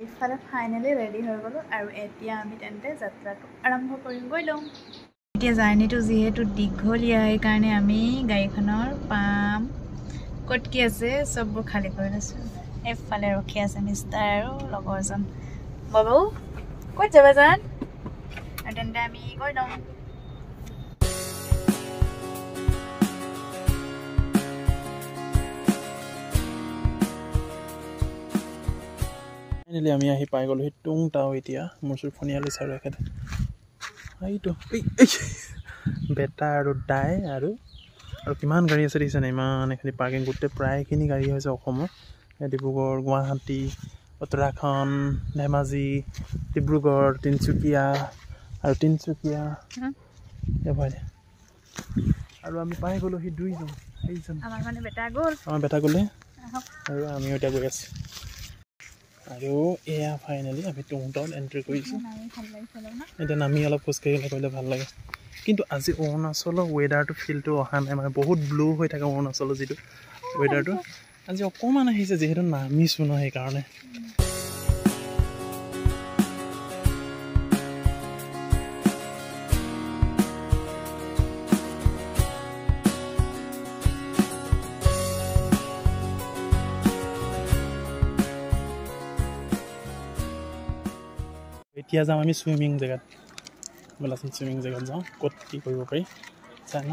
ইফালে finally ready হৈ গ'লোঁ আৰু এতিয়া আমি তেন্তে যাত্ৰাটো আৰম্ভ কৰিম গৈ লওঁ এতিয়া জাৰ্ণিটো যিহেতু দীঘলীয়া সেইকাৰণে আমি গাড়ীখনৰ পাম ক'ত কি আছে চববোৰ খালী কৰি লৈছোঁ এফালে ৰখি আছে মিষ্টাৰ আৰু লগৰজন বাবু ক'ত যাবা জান আৰু তেন্তে আমি গৈ লওঁ ফাইনেলি আমি আহি পাই গ'লো টুং টাও এতিয়া মোৰ চোৰ ফনিয়া লৈছে আৰু এখেতে এইটো বেটা আৰু দাই আৰু কিমান গাড়ী আছে দেখিছেনে ইমান এইখিনি পাৰ্কিং গোটেই প্ৰায়খিনি গাড়ী হৈছে অসমৰ ডিব্ৰুগড় গুৱাহাটী উত্তৰাখণ্ড ধেমাজি ডিব্ৰুগড় তিনিচুকীয়া এভাগে আৰু আমি পাই গ'লো সেই দুইজন এইজন আমাৰ বেটা গ'লে আৰু আমিও এতিয়া গৈ আছোঁ আৰু এয়া ফাইনেলি আমি টুংটাউন এণ্ট্ৰি কৰিছোঁ এতিয়া নামি অলপ খোজকাঢ়িলে কৰিলে ভাল লাগে কিন্তু আজি অৰুণাচলৰ ৱেডাৰটো ফিলটো অহা নাই মানে বহুত ব্লু হৈ থাকে অৰুণাচলৰ যিটো ৱেডাৰটো আজি অকণমান আহিছে যিহেতু নামিছোঁ ন সেইকাৰণে এতিয়া যাম আমি ছুইমিং জেগাত ব'লাচোন ছুইমিং জেগাত যাওঁ ক'ত কি কৰিব পাৰি চাই ন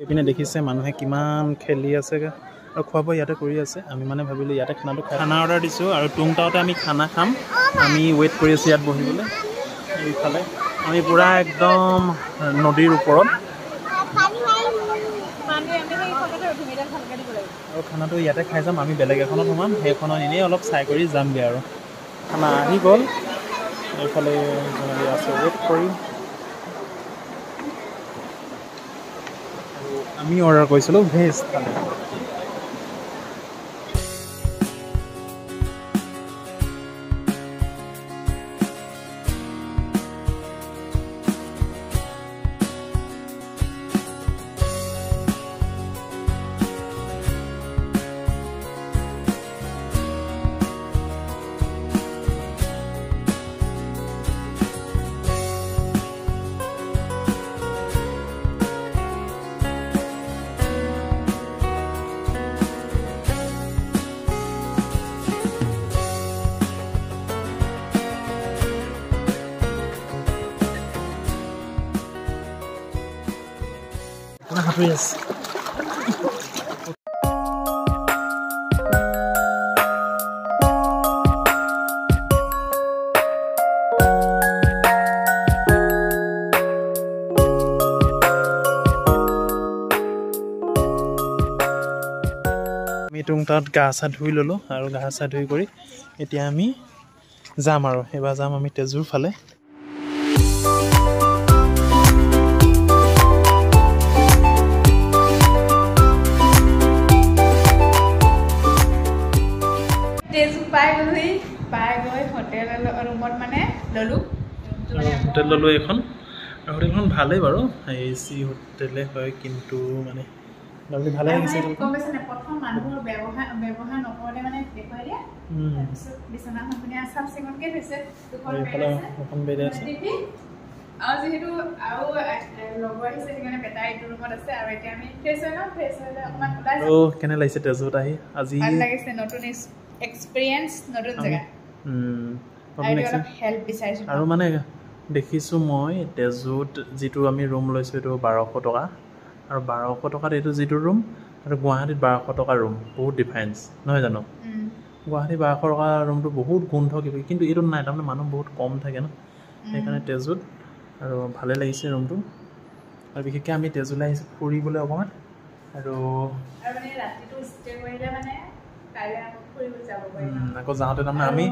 এইপিনে দেখিছে মানুহে কিমান খেলি আছে আৰু খোৱা বোৱা ইয়াতে কৰি আছে আমি মানে ভাবিলোঁ ইয়াতে খানা অৰ্ডাৰ দিছোঁ আৰু টুংটাওতে আমি খানা খাম আমি ৱেইট কৰি আছোঁ ইয়াত বহিবলৈ এইফালে আমি পূৰা একদম নদীৰ ওপৰত আৰু খানাটো ইয়াতে খাই যাম আমি বেলেগ এখনত সোমাম সেইখনত এনেই অলপ চাই কৰি যামগৈ আৰু খানা আহি গ'ল এইফালে আছে ৱেইট কৰি আমি অৰ্ডাৰ কৰিছিলোঁ ভেজ থালি Yes. আমি টুংটাওত গা চা ধুই ল'লোঁ আৰু গা চা ধুই কৰি এতিয়া আমি যাম আৰু এইবাৰ যাম আমি তেজুৰ ফালে হোটেল ল'লোঁ এখন আৰু হোটেলখন ভালেই বাৰু AC হোটেলে হয় কিন্তু মানে ভালে লাগিছে কেনে লাগিছে তেজুত আহি আজি আৰু মানে দেখিছোঁ মই তেজুত যিটো আমি ৰুম লৈছোঁ এইটো 1200 টকা আৰু 1200 টকাত এইটো যিটো ৰুম আৰু গুৱাহাটীত 1200 টকা ৰুম বহুত ডিফাৰেঞ্চ নহয় জানো গুৱাহাটী 1200 টকা ৰুমটো বহুত গোন্ধ কিবা কিন্তু এইটো নাই তাৰমানে মানুহ বহুত কম থাকে ন সেইকাৰণে তেজুত আৰু ভালে লাগিছে ৰুমটো আৰু বিশেষকৈ আমি তেজুলৈ আহিছোঁ ফুৰিবলৈ অকণমান আৰু ৰাতিটো ষ্টে কৰিলে মানে আকৌ যাওঁতে তাৰমানে আমি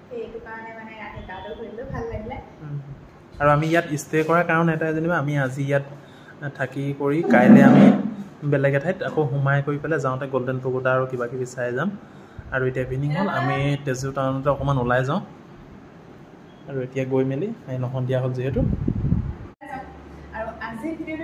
সেইটো কাৰণে মানে ৰাতি গাটো ধুইলো ভাল লাগিলে আৰু আমি ইয়াত ষ্টে কৰাৰ কাৰণ এটাই যেনিবা আমি আজি ইয়াত থাকি কৰি কাইলৈ আমি বেলেগ এঠাইত আকৌ সোমাই কৰি পেলাই যাওঁতে গল্ডেন পেগোডা আৰু কিবা কিবি চাই যাম আৰু এতিয়া ইভিনিং হ'ল আমি তেজু টাউনতে অকণমান ওলাই যাওঁ আৰু এতিয়া গৈ মেলি সন্ধিয়া হ'ল যিহেতু আৰু আজিৰ ভিডিঅ'